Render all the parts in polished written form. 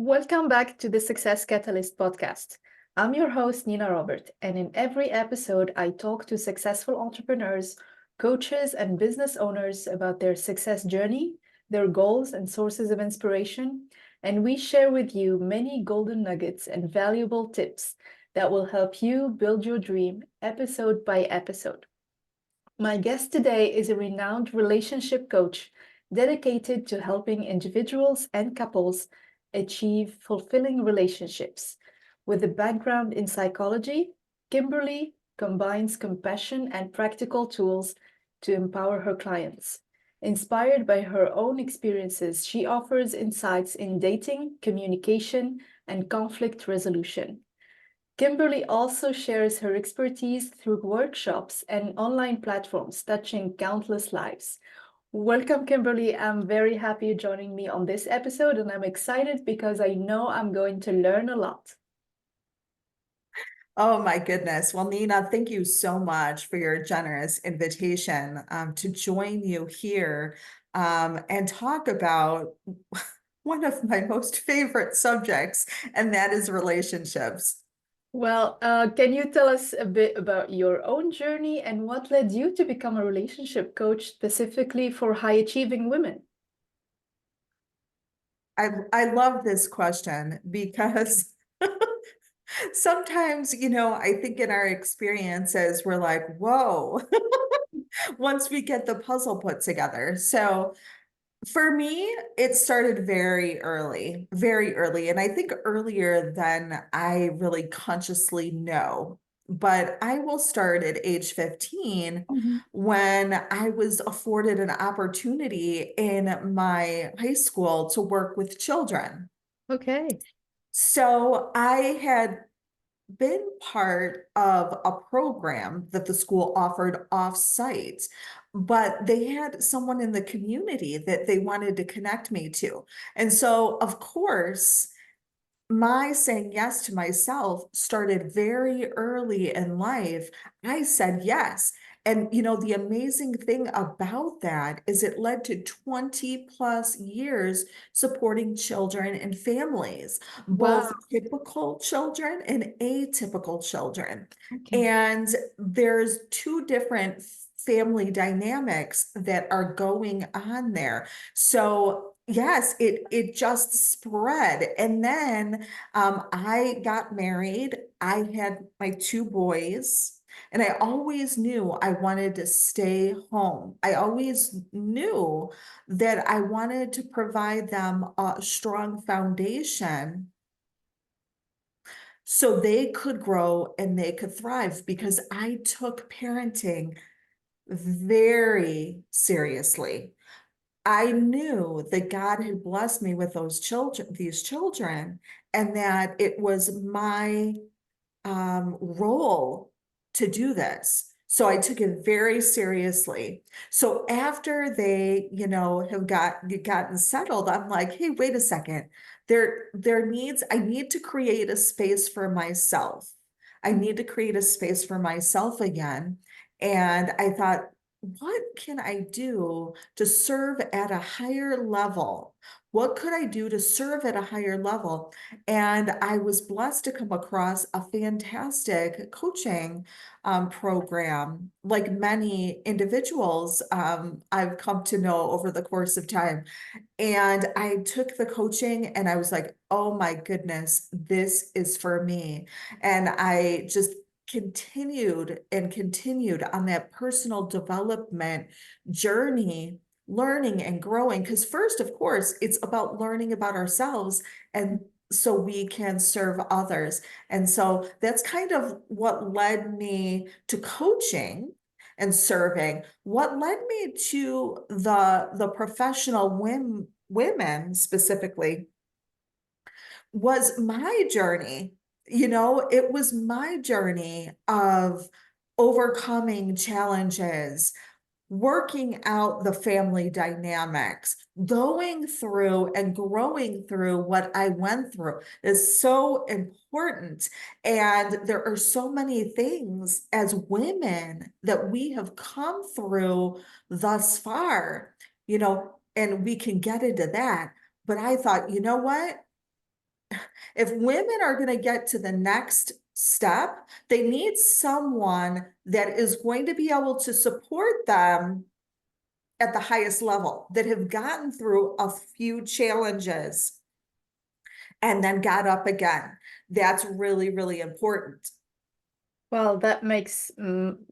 Welcome back to the Success Catalyst podcast. I'm your host, Nina Robert, and in every episode, I talk to successful entrepreneurs, coaches, and business owners about their success journey, their goals, and sources of inspiration. And we share with you many golden nuggets and valuable tips that will help you build your dream episode by episode. My guest today is a renowned relationship coach dedicated to helping individuals and couples achieve fulfilling relationships. With a background in psychology, Kimberly combines compassion and practical tools to empower her clients. Inspired by her own experiences, she offers insights in dating, communication, and conflict resolution. Kimberly also shares her expertise through workshops and online platforms touching countless lives. Welcome, Kimberly. I'm very happy you're joining me on this episode, and I'm excited because I know I'm going to learn a lot. Oh my goodness. Well, Nina, thank you so much for your generous invitation to join you here and talk about one of my most favorite subjects, and that is relationships. Well, can you tell us a bit about your own journey and what led you to become a relationship coach specifically for high achieving women? I love this question because sometimes, I think in our experiences, we're like, whoa, once we get the puzzle put together. So, for me, it started very early, and I think earlier than I really consciously know. But I will start at age 15 Mhm. when I was afforded an opportunity in my high school to work with children. Okay. So I had been part of a program that the school offered off-site, but they had someone in the community that they wanted to connect me to. And so, of course, my saying yes to myself started very early in life. I said yes. And the amazing thing about that is it led to 20 plus years supporting children and families, Wow. both typical children and atypical children. Okay. And there's two different family dynamics that are going on there. So yes, it just spread. And then I got married. I had my two boys, and I always knew I wanted to stay home. I always knew that I wanted to provide them a strong foundation so they could grow and they could thrive because I took parenting very seriously. I knew that God had blessed me with these children, and that it was my role to do this. So I took it very seriously. So after they, have gotten settled, I'm like, hey, wait a second. I need to create a space for myself. I need to create a space for myself again. And I thought, what can I do to serve at a higher level? What could I do to serve at a higher level? And I was blessed to come across a fantastic coaching program, like many individuals I've come to know over the course of time. And I took the coaching and I was like, oh my goodness, this is for me. And I just continued and continued on that personal development journey, learning and growing. Because first, of course, it's about learning about ourselves and so we can serve others. And so that's kind of what led me to coaching and serving. What led me to the professional women specifically was my journey. It was my journey of overcoming challenges, working out the family dynamics, going through and growing through what I went through is so important. And there are so many things as women that we have come through thus far, and we can get into that. But I thought, you know what? if women are going to get to the next step, they need someone that is going to be able to support them at the highest level, that have gotten through a few challenges and then got up again. That's really, really important. Well, that makes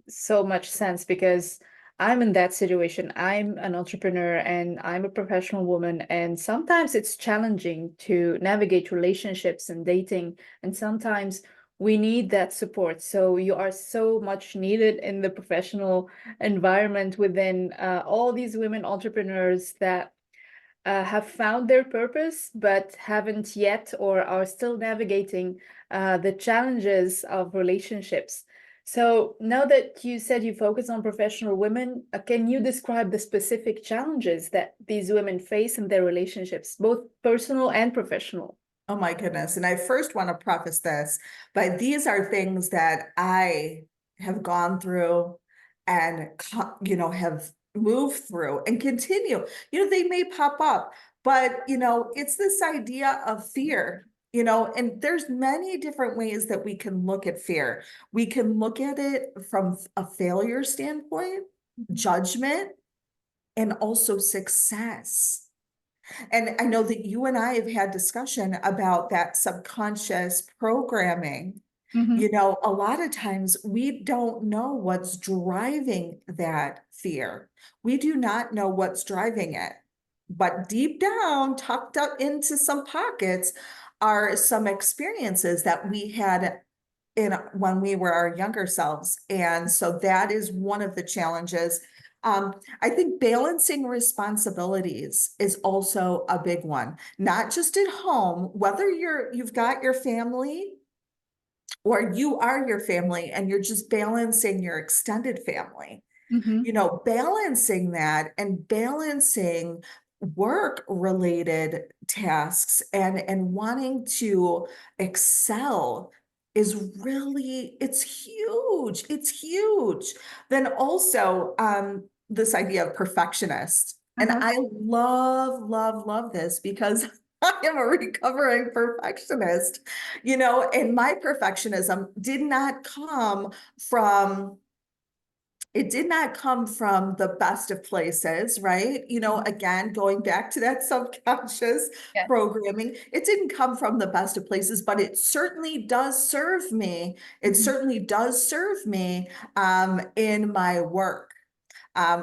so much sense because I'm in that situation. I'm an entrepreneur and I'm a professional woman, and sometimes it's challenging to navigate relationships and dating, and sometimes we need that support. So you are so much needed in the professional environment within all these women entrepreneurs that have found their purpose, but haven't yet or are still navigating the challenges of relationships. So now that you said you focus on professional women, can you describe the specific challenges that these women face in their relationships, both personal and professional? Oh my goodness. And I first want to preface this, but these are things that I have gone through and, have moved through and continue. They may pop up, but, it's this idea of fear. And there's many different ways that we can look at fear. We can look at it from a failure standpoint, judgment, and also success. And I know that you and I have had discussion about that subconscious programming. Mm-hmm. A lot of times we don't know what's driving that fear. We do not know what's driving it. But deep down, tucked up into some pockets, are some experiences that we had in when we were our younger selves. And so that is one of the challenges. I think balancing responsibilities is also a big one, not just at home, whether you've got your family or you are your family and you're just balancing your extended family. Mm-hmm. Balancing that and balancing work related tasks and wanting to excel is really, it's huge. Then also this idea of perfectionist, and Uh-huh. I love this because I am a recovering perfectionist. And my perfectionism from it did not come from the best of places, right? Again, going back to that subconscious Yeah. programming, it didn't come from the best of places, but it certainly does serve me. It Mm-hmm. certainly does serve me in my work.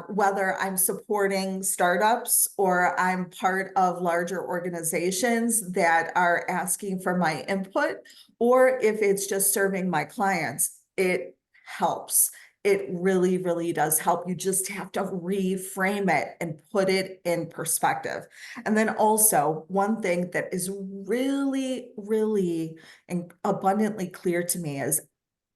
Whether I'm supporting startups or I'm part of larger organizations that are asking for my input, or if it's just serving my clients, it helps. It really, really does help. You just have to reframe it and put it in perspective. And then also, one thing that is really, really and abundantly clear to me is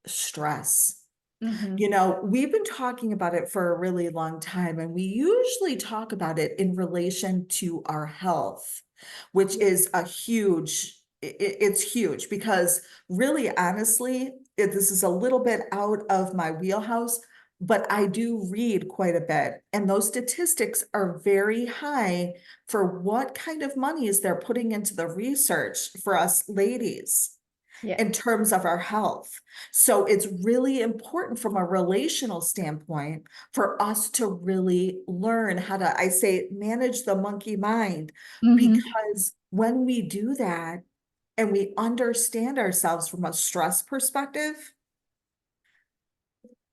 stress. Mm-hmm. We've been talking about it for a really long time, and we usually talk about it in relation to our health, which is it's huge because really, honestly, this is a little bit out of my wheelhouse, but I do read quite a bit, and those statistics are very high for what kind of monies they're putting into the research for us ladies Yeah. in terms of our health. So it's really important from a relational standpoint for us to really learn how to, I say, manage the monkey mind, Mm-hmm. because when we do that and we understand ourselves from a stress perspective,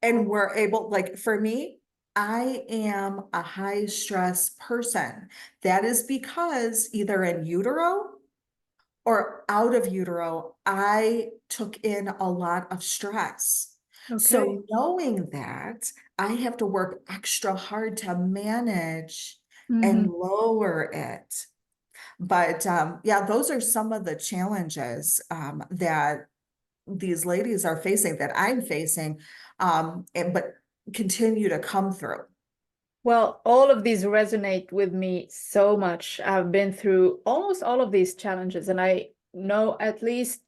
and we're able, like for me, I am a high stress person. That is because either in utero or out of utero, I took in a lot of stress. Okay. So knowing that, I have to work extra hard to manage Mm-hmm. and lower it. But yeah, those are some of the challenges that these ladies are facing, that I'm facing, but continue to come through. Well, all of these resonate with me so much. I've been through almost all of these challenges, and I know at least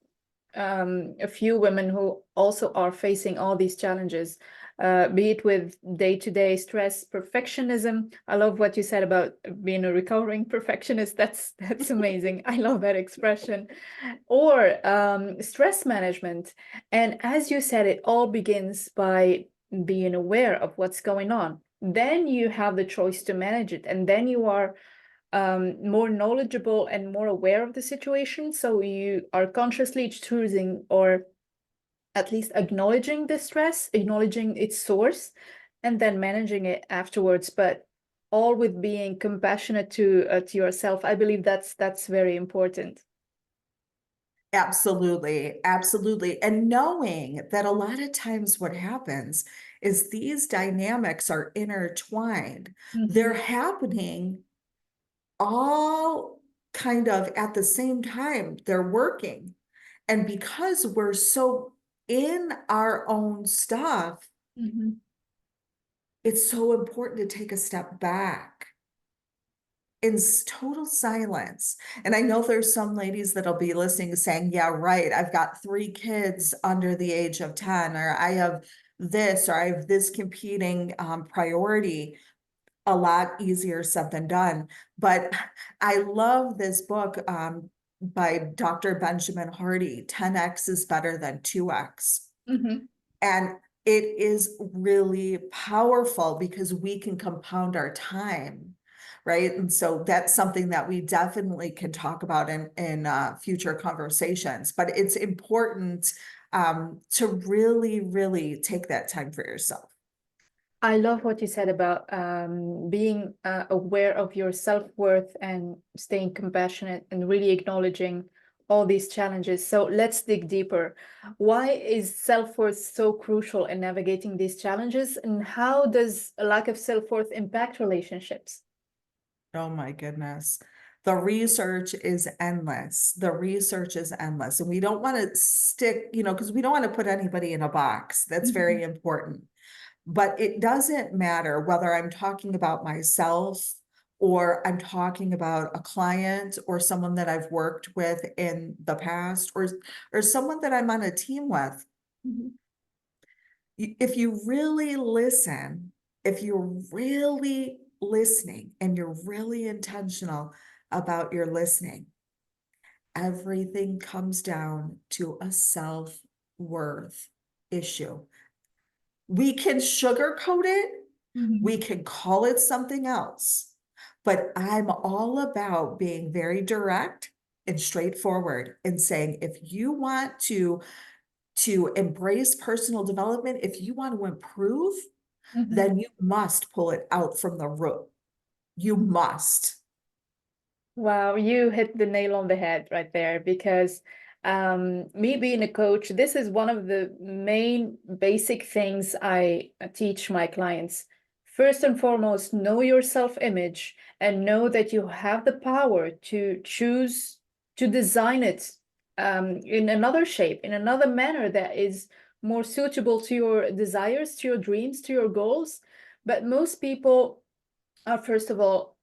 a few women who also are facing all these challenges. be it with day-to-day stress, perfectionism. I love what you said about being a recovering perfectionist. That's amazing. I love that expression. Or stress management. And as you said, it all begins by being aware of what's going on. Then you have the choice to manage it, and then you are more knowledgeable and more aware of the situation. So you are consciously choosing, or at least acknowledging the stress, acknowledging its source, and then managing it afterwards. But all with being compassionate to yourself. I believe that's very important. Absolutely, absolutely. And knowing that a lot of times what happens is these dynamics are intertwined. They're Mhm. happening all kind of at the same time. They're working. And because we're so in our own stuff, Mhm. it's so important to take a step back in total silence. And I know there's some ladies that'll be listening saying, yeah, right, I've got 3 kids under the age of 10, or I have this, or I have this competing priority. A lot easier said than done. But I love this book by Dr. Benjamin Hardy, 10x is better than 2x. Mhm. And it is really powerful because we can compound our time, right? And so that's something that we definitely can talk about in future conversations. But it's important to really, really take that time for yourself. I love what you said about being aware of your self-worth and staying compassionate and really acknowledging all these challenges. So let's dig deeper. Why is self-worth so crucial in navigating these challenges, and how does a lack of self-worth impact relationships? Oh my goodness. The research is endless. The research is endless. And we don't want to stick, because we don't want to put anybody in a box. That's Mhm. very important. But it doesn't matter whether I'm talking about myself or I'm talking about a client or someone that I've worked with in the past or someone that I'm on a team with. Mhm. If you really listen, if you're really listening and you're really intentional about your listening, everything comes down to a self-worth issue. We can sugarcoat it, we Mhm. can call it something else, but I'm all about being very direct and straightforward and saying, if you want to embrace personal development, if you want to improve, Mhm. then you must pull it out from the root. You must. Wow, you hit the nail on the head right there, because me being a coach, this is one of the main basic things I teach my clients. First and foremost, know your self-image and know that you have the power to choose to design it in another shape, in another manner that is more suitable to your desires, to your dreams, to your goals. But most people are, first of all,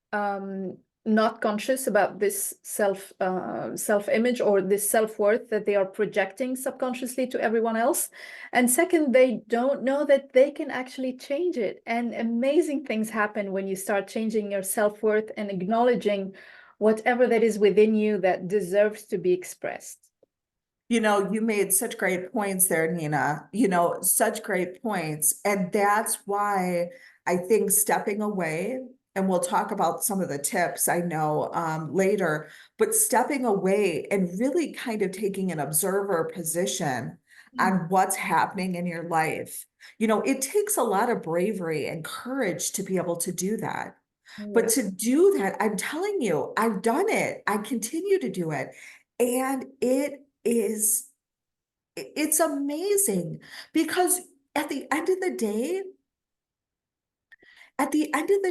not conscious about this self-image or this self-worth that they are projecting subconsciously to everyone else. And second, they don't know that they can actually change it. And amazing things happen when you start changing your self-worth and acknowledging whatever that is within you that deserves to be expressed. You made such great points there, Nina, such great points. And that's why I think stepping away, and we'll talk about some of the tips I know later, but stepping away and really kind of taking an observer position on what's happening in your life. It takes a lot of bravery and courage to be able to do that. But Yes. to do that, I'm telling you, I've done it. I continue to do it. And it's amazing because at the end of the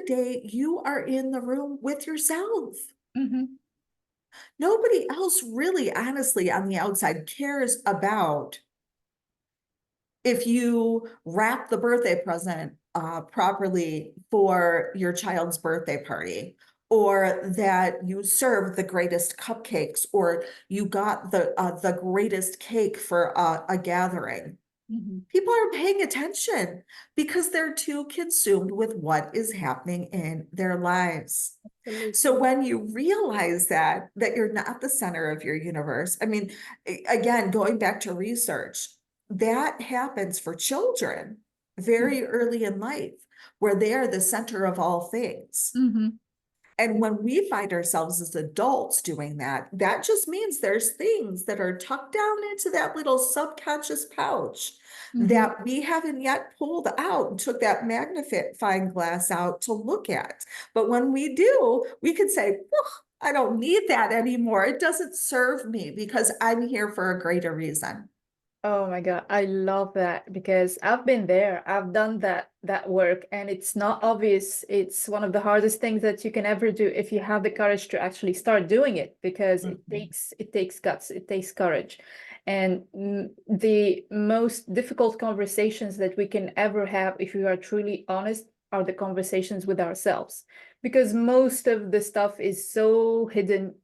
day, you are in the room with yourself. Mhm. Nobody else really, honestly, on the outside cares about if you wrap the birthday present properly for your child's birthday party, or that you served the greatest cupcakes, or you got the greatest cake for a gathering. Mhm. People aren't paying attention because they're too consumed with what is happening in their lives. So Absolutely. when you realize that you're not the center of your universe, I mean, again, going back to research, that happens for children very early in life, where they are the center of all things. Mm-hmm. And when we find ourselves as adults doing that, that just means there's things that are tucked down into that little subconscious pouch Mm-hmm. that we haven't yet pulled out and took that magnifying glass out to look at. But when we do, we can say, I don't need that anymore. It doesn't serve me because I'm here for a greater reason. Oh my God, I love that because I've been there. I've done that work and it's not obvious. It's one of the hardest things that you can ever do if you have the courage to actually start doing it because Mhm. it takes guts, it takes courage. And the most difficult conversations that we can ever have if we are truly honest are the conversations with ourselves because most of the stuff is so hidden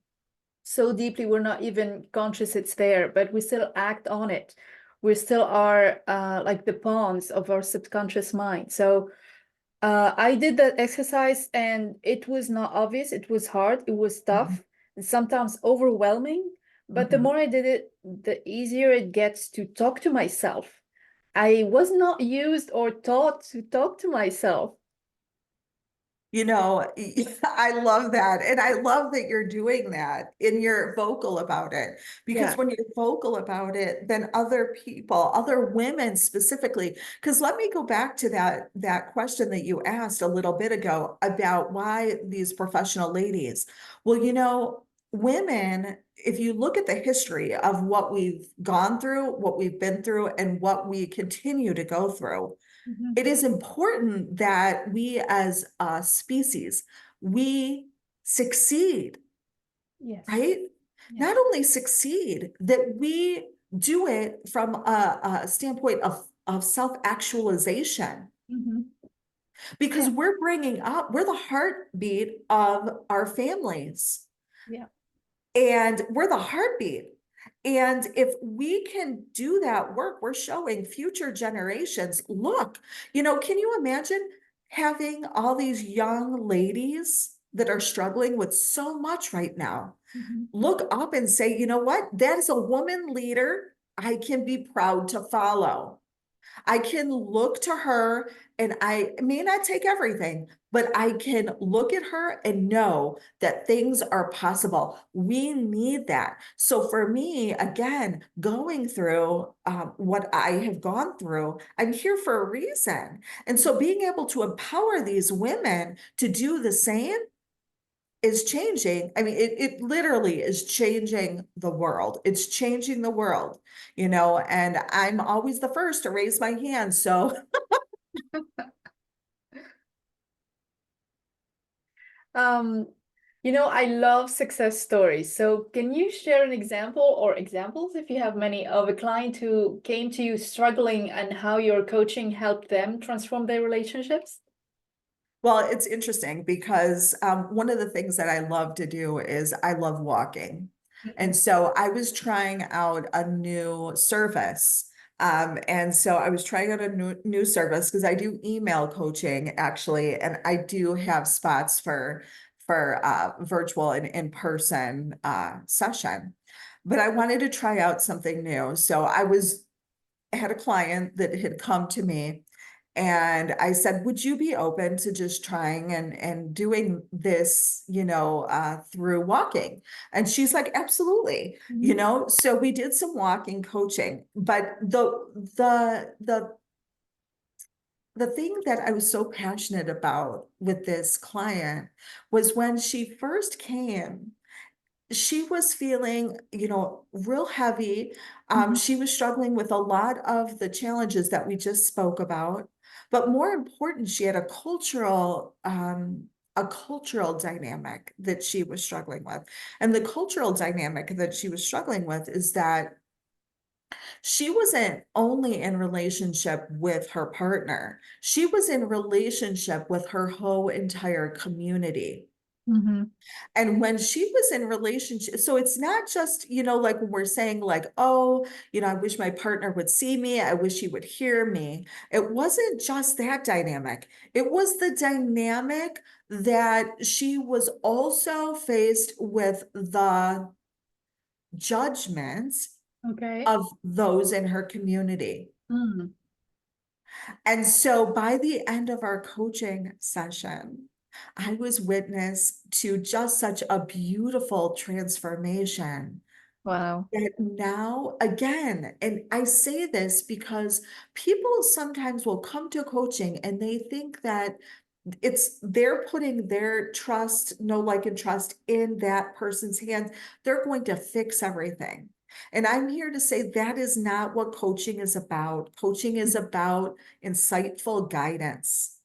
so deeply we're not even conscious it's there, but we still act on it. We still are like the pawns of our subconscious mind. So I did that exercise and it was not obvious. It was hard. It was Mhm. tough and sometimes overwhelming. But the Mhm. more I did it, the easier it gets to talk to myself. I was not used or taught to talk to myself. You know, I love that. And I love that you're doing that and you're vocal about it. Because Yeah. when you're vocal about it, then other people, other women specifically, because let me go back to that question that you asked a little bit ago about why these professional ladies. Well, women, if you look at the history of what we've gone through, what we've been through, and what we continue to go through, Mhm. it is important that we as a species, we succeed, Yes. right? Yeah. Not only succeed, that we do it from a standpoint of self-actualization, Mhm. because Yeah. we're the heartbeat of our families. Yeah. And we're the heartbeat. And if we can do that work, we're showing future generations, look, can you imagine having all these young ladies that are struggling with so much right now Mhm. look up and say, you know what? That is a woman leader I can be proud to follow. I can look to her and I may not take everything, but I can look at her and know that things are possible. We need that. So for me, again, going through what I have gone through, I'm here for a reason. And so being able to empower these women to do the same is changing. I mean, it literally is changing the world. It's changing the world, and I'm always the first to raise my hand. So, Um, I love success stories. So can you share an example or examples, if you have many, of a client who came to you struggling and how your coaching helped them transform their relationships? well, it's interesting because one of the things that I love to do is I love walking. And Mhm. so I was trying out a new service. And so I was trying out a new service because I do email coaching actually, and I do have spots for virtual and in-person session. But I wanted to try out something new. So I had a client that had come to me and I said, would you be open to just trying and doing this, through walking? And she's like, absolutely. Mhm. So we did some walking coaching, but the thing that I was so passionate about with this client was when she first came, she was feeling, real heavy. Mhm. She was struggling with a lot of the challenges that we just spoke about. But more important, she had a cultural dynamic that she was struggling with. And the cultural dynamic that she was struggling with is that she wasn't only in relationship with her partner, she was in relationship with her whole entire community. Mm-hmm. And when she was in relationship, so it's not just, like when we're saying like, oh, I wish my partner would see me. I wish he would hear me. It wasn't just that dynamic. It was the dynamic that she was also faced with the judgment Okay. of those in her community. Mm. And so by the end of our coaching session, I was witness to just such a beautiful transformation Wow. that now, again, and I say this because people sometimes will come to coaching and they think that they're putting their trust, know, like, and trust in that person's hands. They're going to fix everything. And I'm here to say that is not what coaching is about. Coaching is about insightful guidance,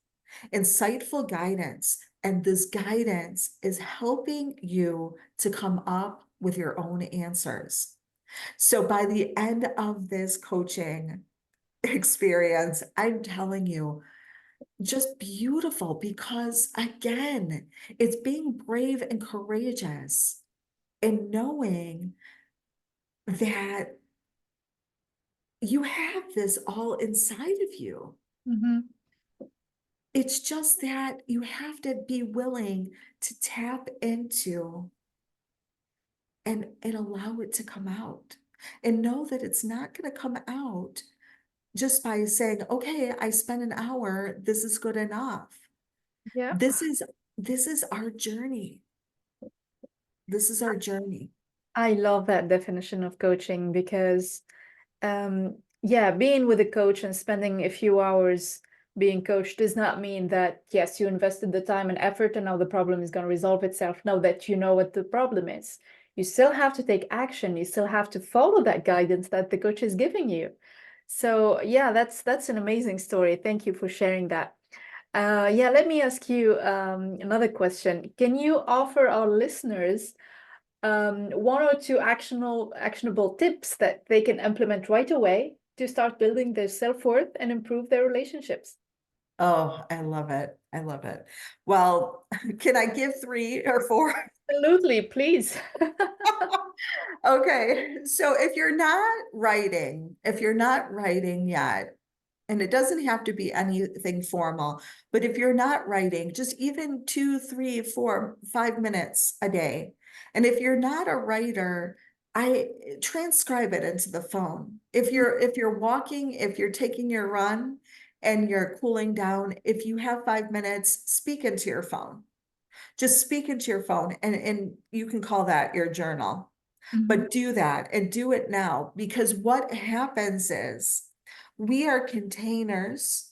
insightful guidance. And this guidance is helping you to come up with your own answers. So by the end of this coaching experience, I'm telling you, just beautiful, because again, it's being brave and courageous and knowing that you have this all inside of you. Mm-hmm. It's just that you have to be willing to tap into and allow it to come out, and know that it's not going to come out just by saying, okay, I spent an hour, this is good enough. Yeah. This is our journey. This is our journey. I love that definition of coaching because yeah, being with a coach and spending a few hours being coached does not mean that, yes, you invested the time and effort and now the problem is going to resolve itself. Now that you know what the problem is, you still have to take action. You still have to follow that guidance that the coach is giving you. So yeah, that's an amazing story. Thank you for sharing that. Yeah, let me ask you another question. Can you offer our listeners one or two actionable tips that they can implement right away to start building their self-worth and improve their relationships? Oh, I love it. I love it. Well, can I give 3 or 4? Absolutely, please. Okay. So if you're not writing yet, and it doesn't have to be anything formal, but if you're not writing, just even 2, 3, 4, 5 minutes a day. And if you're not a writer, I transcribe it into the phone. If you're walking, if you're taking your run and you're cooling down, if you have 5 minutes, speak into your phone. Just speak into your phone, and you can call that your journal. Mhm. But do that, and do it now, because what happens is we are containers,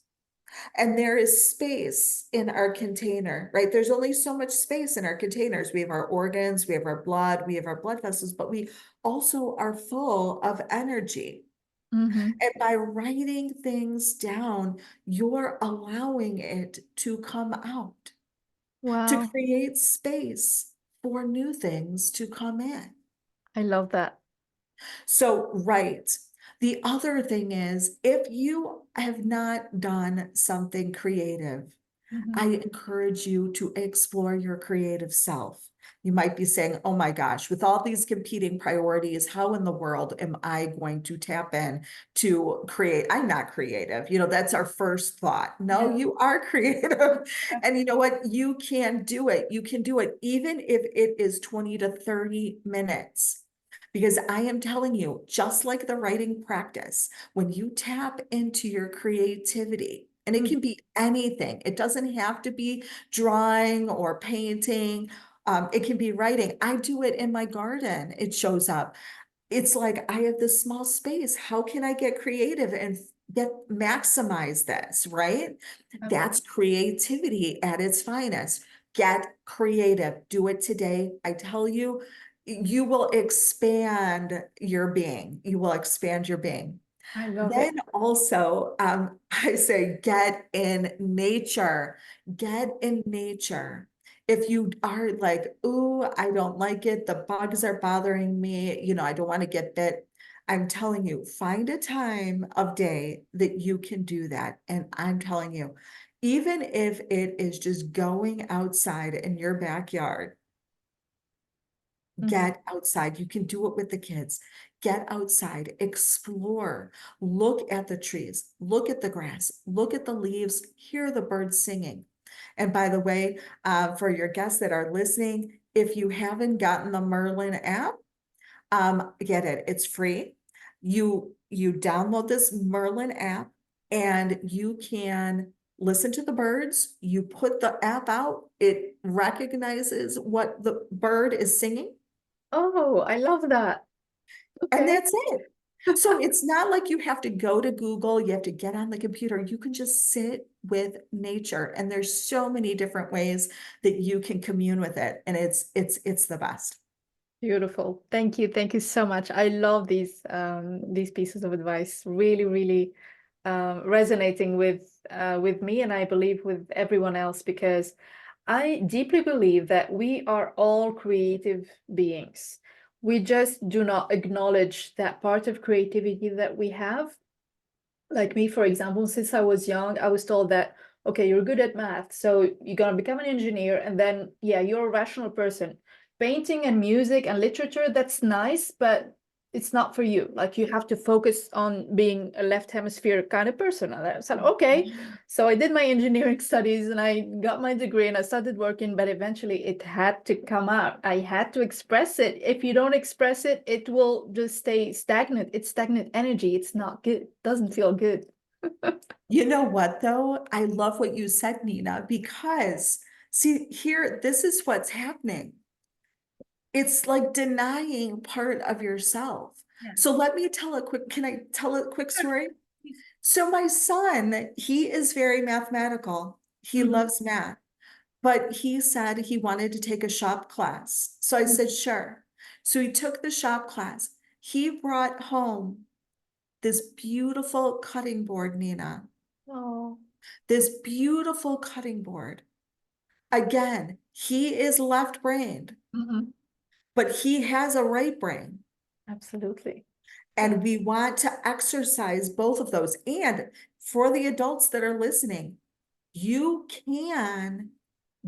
and there is space in our container, right? There's only so much space in our containers. We have our organs, we have our blood, we have our blood vessels, but we also are full of energy. Mhm. And by writing things down, you're allowing it to come out, to Wow, create space for new things to come in. I love that. So, right. The other thing is, if you have not done something creative, Mhm. I encourage you to explore your creative self. You might be saying, oh my gosh, with all these competing priorities, how in the world am I going to tap in to create? I'm not creative. That's our first thought. No, Yeah. you are creative. And you know what? You can do it. You can do it, even if it is 20 to 30 minutes. Because I am telling you, just like the writing practice, when you tap into your creativity, and it Mhm. can be anything, it doesn't have to be drawing or painting. It can be writing. I do it in my garden. It shows up. It's like I have this small space. How can I get creative and maximize this, right? That's Absolutely. creativity at its finest. Get creative. Do it today. I tell you, you will expand your being. You will expand your being. I love it. Then also, I say get in nature. Get in nature. If you are like, ooh, I don't like it, the bugs are bothering me, I don't want to get bit. I'm telling you, find a time of day that you can do that. And I'm telling you, Even if it is just going outside in your backyard, Mhm. get outside. You can do it with the kids. Get outside, explore, look at the trees, look at the grass, look at the leaves, hear the birds singing. And by the way, for your guests that are listening, if you haven't gotten the Merlin app, get it. It's free. You download this Merlin app and you can listen to the birds. You put the app out, it recognizes what the bird is singing, Oh, I love that. and Okay. that's it. So it's not like you have to go to Google, you have to get on the computer. You can just sit with nature, and there's so many different ways that you can commune with it, and it's the best. Beautiful. Thank you. Thank you so much. I love these pieces of advice. Really, really resonating with me, and I believe with everyone else, because I deeply believe that we are all creative beings. We just do not acknowledge that part of creativity that we have. Like me, for example, since I was young, I was told that, okay, you're good at math, so you're gonna become an engineer, and then, yeah, you're a rational person. Painting and music and literature, that's nice, but it's not for you. Like, you have to focus on being a left hemisphere kind of person. And I said, okay. So I did my engineering studies and I got my degree and I started working, but eventually it had to come out. I had to express it. If you don't express it, it will just stay stagnant. It's stagnant energy. It's not good. It doesn't feel good. You know what, though? I love what you said, Nina, because see, here, this is what's happening. It's like denying part of yourself. Yeah. So let me tell a quick, can I tell a quick story? So my son, he is very mathematical. He Mhm. loves math, but he said he wanted to take a shop class. So I said, sure. So he took the shop class. He brought home this beautiful cutting board, Nina, Oh. this beautiful cutting board. Again, he is left-brained, Mhm. but he has a right brain. Absolutely. And we want to exercise both of those. And for the adults that are listening, you can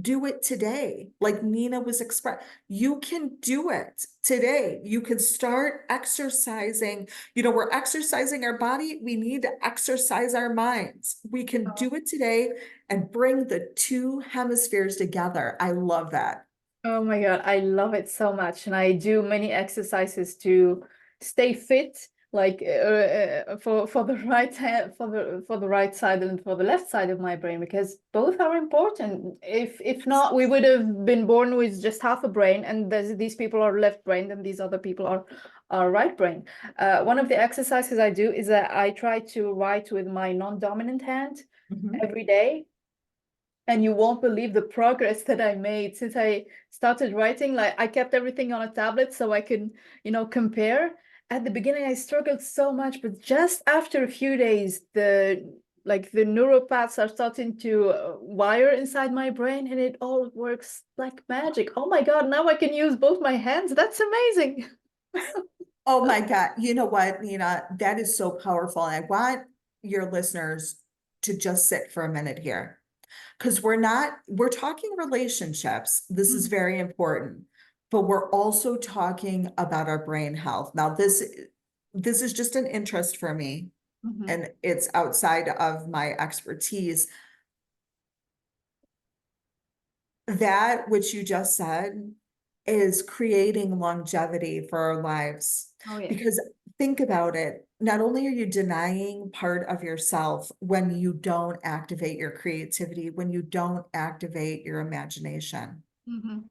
do it today. Like Nina was expressed, you can do it today. You can start exercising. You know, we're exercising our body. We need to exercise our minds. We can do it today and bring the two hemispheres together. I love that. Oh my God, I love it so much. And I do many exercises to stay fit, like for the right hand, for the right side and for the left side of my brain, because both are important. If not, we would have been born with just half a brain, and these people are left brained and these other people are right brain. One of the exercises I do is that I try to write with my non-dominant hand Mhm. every day, and you won't believe the progress that I made since I started writing. Like, I kept everything on a tablet so I can, compare. At the beginning, I struggled so much, but just after a few days, the neural paths are starting to wire inside my brain, and it all works like magic. Oh my God, now I can use both my hands. That's amazing. Oh my God. You know what, Nina? That is so powerful. And I want your listeners to just sit for a minute here. Because we're talking relationships. This is very important, but we're also talking about our brain health. Now, this is just an interest for me, Mhm. and it's outside of my expertise. That which you just said is creating longevity for our lives. Oh yeah. Because think about it, not only are you denying part of yourself when you don't activate your creativity, when you don't activate your imagination, Mhm.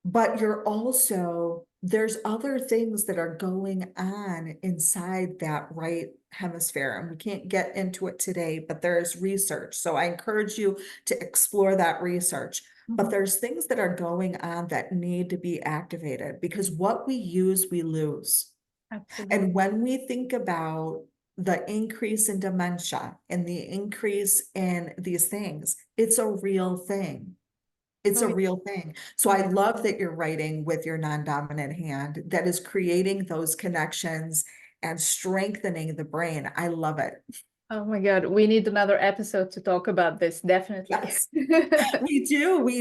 but you're also, there's other things that are going on inside that right hemisphere. And we can't get into it today, but there's research. So I encourage you to explore that research. But Mhm. there's things that are going on that need to be activated, because what we use, we lose. Absolutely. And when we think about the increase in dementia and the increase in these things, it's a real thing. It's Oh a yeah. real thing. So Oh I yeah. love that you're writing with your non-dominant hand that is creating those connections and strengthening the brain. I love it. Oh my God, we need another episode to talk about this, definitely. Yes. We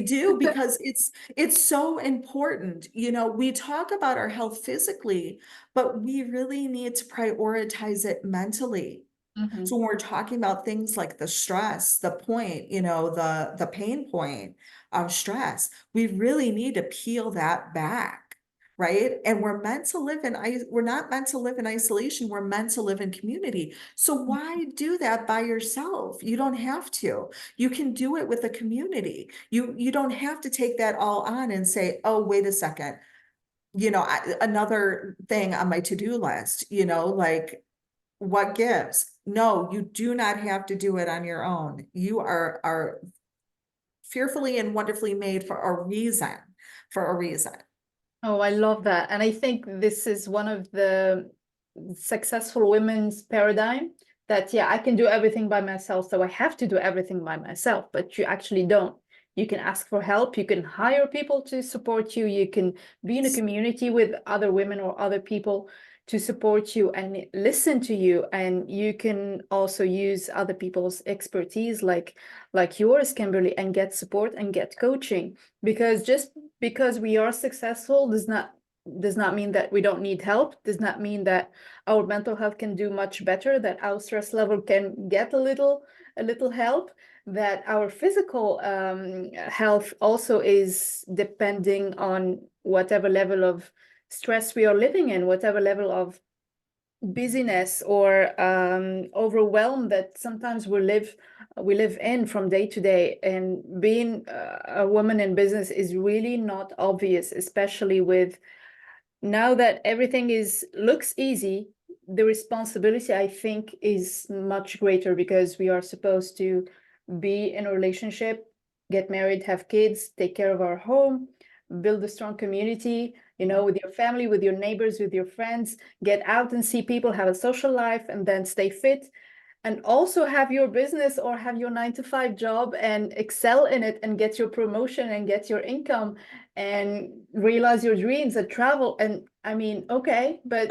do, because it's so important. You know, we talk about our health physically, but we really need to prioritize it mentally. Mhm. So when we're talking about things like the stress, the point, you know, the pain point of stress, we really need to peel that back, right? And we're not meant to live in isolation, we're meant to live in community. So why do that by yourself? You don't have to. You can do it with a community. You don't have to take that all on and say, "Oh, wait a second. You know, another thing on my to-do list, you know, like what gives?" No, you do not have to do it on your own. You are fearfully and wonderfully made for a reason, for a reason. Oh, I love that. And I think this is one of the successful women's paradigm that, yeah, I can do everything by myself, so I have to do everything by myself, but you actually don't. You can ask for help, you can hire people to support you, you can be in a community with other women or other people to support you and listen to you. And you can also use other people's expertise like yours, Kimberly, and get support and get coaching. Because just because we are successful does not mean that we don't need help, does not mean that our mental health can do much better, that our stress level can get a little help, that our physical health also is depending on whatever level of stress we are living in, whatever level of busyness or overwhelm that sometimes we live in from day to day. And being a woman in business is really not obvious, especially with now that everything is looks easy. The responsibility, I think, is much greater because we are supposed to be in a relationship, get married, have kids, take care of our home, build a strong community, with your family, with your neighbors, with your friends, get out and see people, have a social life, and then stay fit, and also have your business or have your 9 to 5 job and excel in it and get your promotion and get your income and realize your dreams and travel. And I mean, okay, but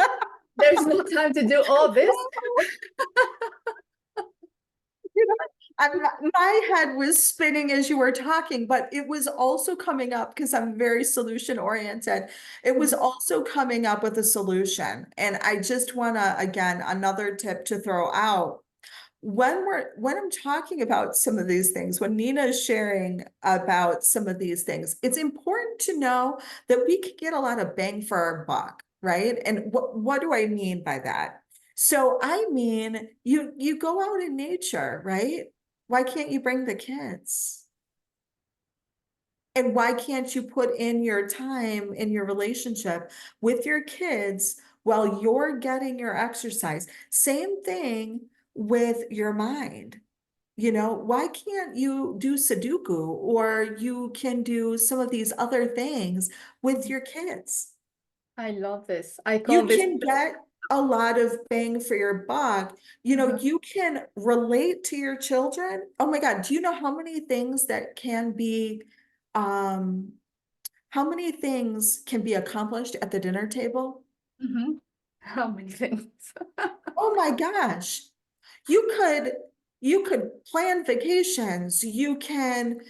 there's no time to do all this. You know, my head was spinning as you were talking, but it was also coming up because I'm very solution oriented. It was also coming up with a solution. And I just want to, again, another tip to throw out. When I'm talking about some of these things, when Nina is sharing about some of these things, it's important to know that we can get a lot of bang for our buck, right? And what do I mean by that? So I mean, you go out in nature, right? Why can't you bring the kids? And why can't you put in your time in your relationship with your kids while you're getting your exercise? Same thing with your mind. You know, why can't you do Sudoku, or you can do some of these other things with your kids? I love this. I call You this. can get a lot of bang for your buck. You know, you can relate to your children. Oh my God, do you know how many things that can be, um, how many things can be accomplished at the dinner table? Mhm. How many things? Oh my gosh. You could you could plan vacations. You can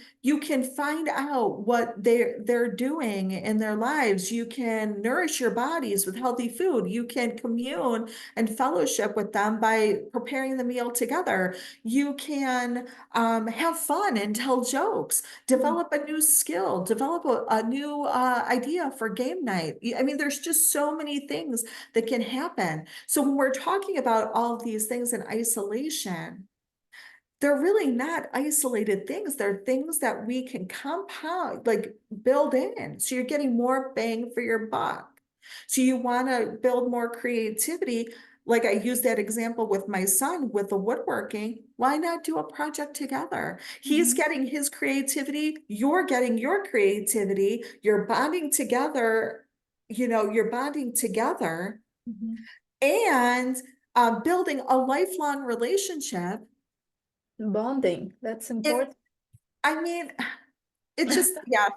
find out what they're doing in their lives. You can nourish your bodies with healthy food. You can commune and fellowship with them by preparing the meal together. You can have fun and tell jokes, develop a new skill, develop a new idea for game night. I mean, there's just so many things that can happen. So when we're talking about all of these things in isolation, they're really not isolated things. They're things that we can compound, like build in. So you're getting more bang for your buck. So you want to build more creativity. Like I used that example with my son with the woodworking. Why not do a project together? He's Mhm. getting his creativity. You're getting your creativity. You're bonding together. You know, you're bonding together Mhm. and building a lifelong relationship. Bonding, that's It, important. I mean, it just, yeah.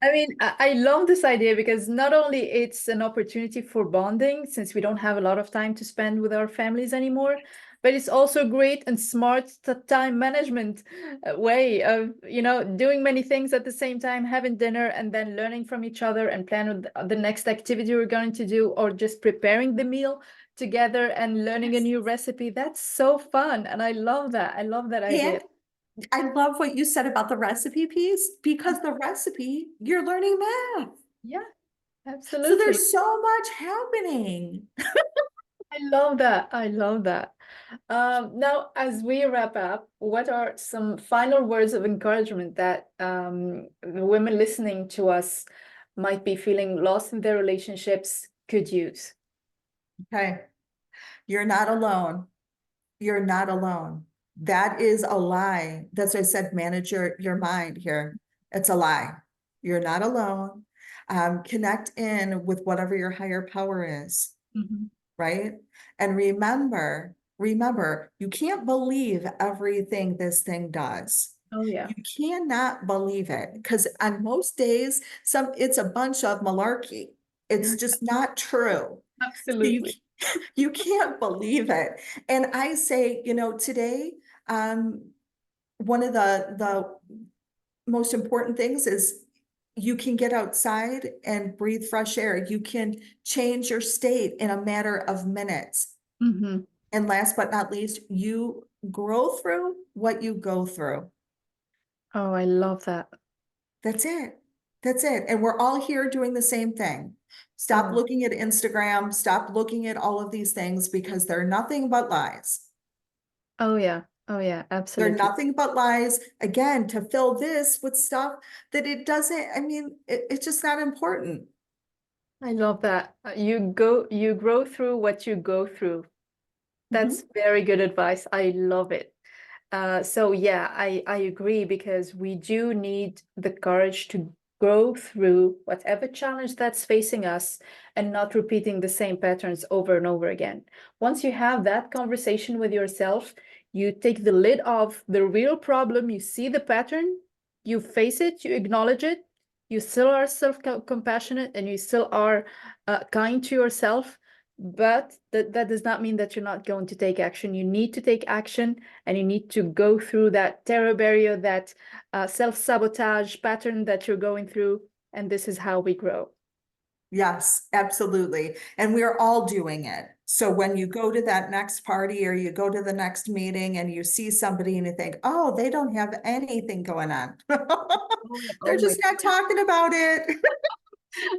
I mean, I love this idea because not only it's an opportunity for bonding, since we don't have a lot of time to spend with our families anymore, but it's also great and smart time management way of, doing many things at the same time, having dinner and then learning from each other and plan the next activity we're going to do, or just preparing the meal together and learning a Yes. new recipe. That's so fun. And I love that. I love that idea. And I love what you said about the recipe piece, because the recipe, you're learning math. Yeah, So absolutely. there's so much happening. I love that. I love that. Now, as we wrap up, what are some final words of encouragement that the women listening to us might be feeling lost in their relationships could use? Okay. You're not alone. You're not alone. That is a lie. That's why I said manage your mind here. It's a lie. You're not alone. Connect in with whatever your higher power is, Mhm. right? And remember, you can't believe everything this thing does. Oh, yeah. You cannot believe it, because on most days, it's a bunch of malarkey. It's just not true. So Absolutely. you can't believe it. And I say, today, one of the most important things is you can get outside and breathe fresh air. You can change your state in a matter of minutes. Mhm. And last but not least, you grow through what you go through. Oh, I love that. That's it. That's it. And we're all here doing the same thing. Stop Oh, looking at Instagram, stop looking at all of these things, because they're nothing but lies. oh yeah. Oh, yeah. They're Absolutely. nothing but lies, again, to fill this with stuff that it doesn't, I mean, it's just not important. I love that. You grow through what you go through. That's Mhm. very good advice. I love it. So yeah, I agree, because we do need the courage to go through whatever challenge that's facing us and not repeating the same patterns over and over again. Once you have that conversation with yourself, you take the lid off the real problem, you see the pattern, you face it, you acknowledge it, you still are self-compassionate and you still are kind to yourself. But that does not mean that you're not going to take action. You need to take action, and you need to go through that terror barrier, that self-sabotage pattern that you're going through. And this is how we grow. Yes, absolutely. And we're all doing it. So when you go to that next party or you go to the next meeting and you see somebody and you think, oh, they don't have anything going on. Oh, They're oh my just not talking about it.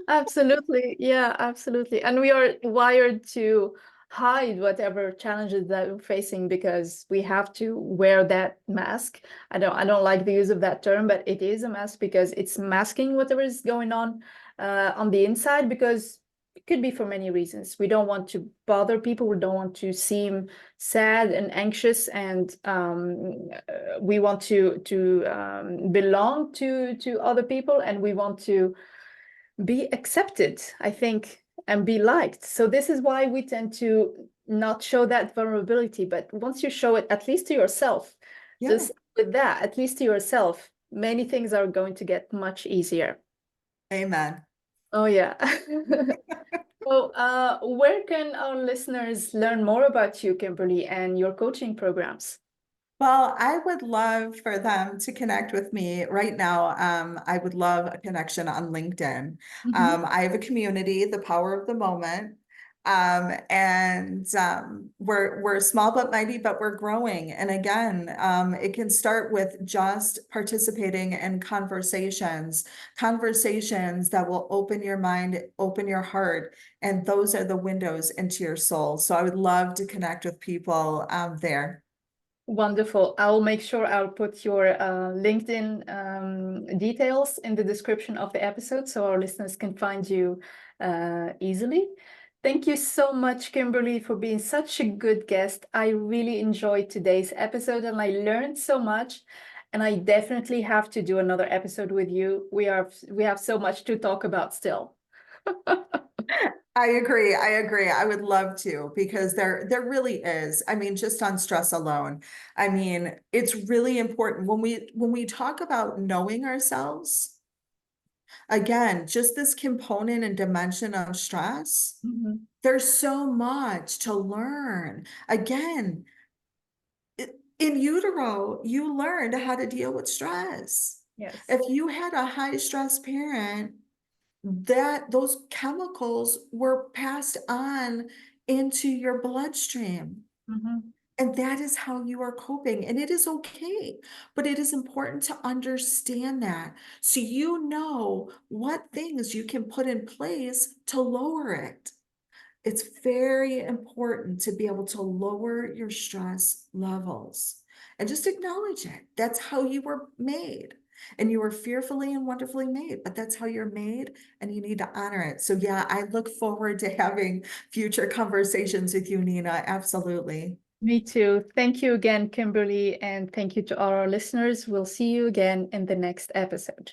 Absolutely. Yeah, absolutely. And we are wired to hide whatever challenges that we're facing because we have to wear that mask. I don't like the use of that term, but it is a mask because it's masking whatever is going on the inside, because it could be for many reasons. We don't want to bother people. We don't want to seem sad and anxious, and we want to belong to other people, and we want to be accepted, I think, and be liked. So this is why we tend to not show that vulnerability. But once you show it, at least to yourself, Yeah, just with that, at least to yourself, many things are going to get much easier. amen. Oh, yeah. So, where can our listeners learn more about you, Kimberly, and your coaching programs? Well, I would love for them to connect with me right now. I would love a connection on LinkedIn. Mhm. I have a community, the power of the moment. And we're small but mighty, but we're growing. And again, it can start with just participating in conversations that will open your mind, open your heart, and those are the windows into your soul. So I would love to connect with people there. Wonderful. I'll make sure I'll put your LinkedIn details in the description of the episode so our listeners can find you easily. Thank you so much, Kimberly, for being such a good guest. I really enjoyed today's episode and I learned so much. And I definitely have to do another episode with you. We have so much to talk about still. I agree. I agree. I would love to, because there really is. I mean, just on stress alone. I mean, it's really important when we talk about knowing ourselves, again, just this component and dimension of stress, Mhm. there's so much to learn. Again, in utero, you learned how to deal with stress. Yes. If you had a high stress parent, that those chemicals were passed on into your bloodstream. Mhm. And that is how you are coping. And it is okay. But it is important to understand that so you know what things you can put in place to lower it. It's very important to be able to lower your stress levels and just acknowledge it. That's how you were made. And you were fearfully and wonderfully made, but that's how you're made and you need to honor it. So, yeah, I look forward to having future conversations with you, Nina. Absolutely. Me too. Thank you again, Kimberly, and thank you to all our listeners. We'll see you again in the next episode.